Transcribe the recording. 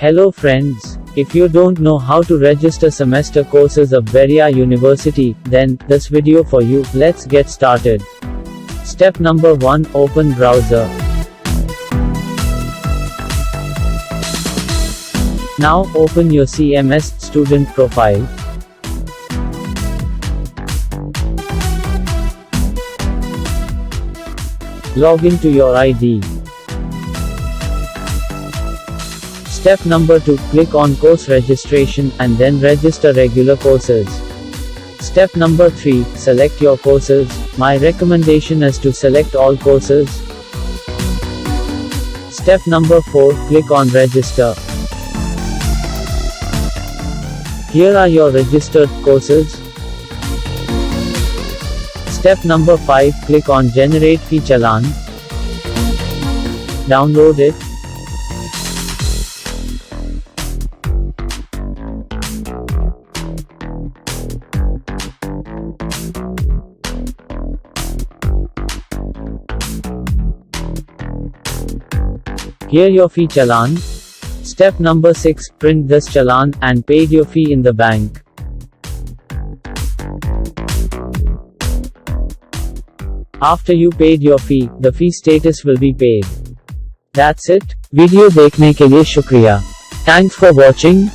Hello friends, if you don't know how to register semester courses of Bahria University, then this video for you. Let's get started. Step number 1, open browser. Now open your CMS student profile. Log into your ID. Step number 2, click on course registration, and then register regular courses. Step number 3, select your courses. My recommendation is to select all courses. Step number 4, click on register. Here are your registered courses. Step number 5, click on generate fee challan. Download it. Here your fee challan. Step number 6, print this challan and paid your fee in the bank. After you paid your fee, the fee status will be paid. That's it. Video देखने के लिए शुक्रिया. Thanks for watching.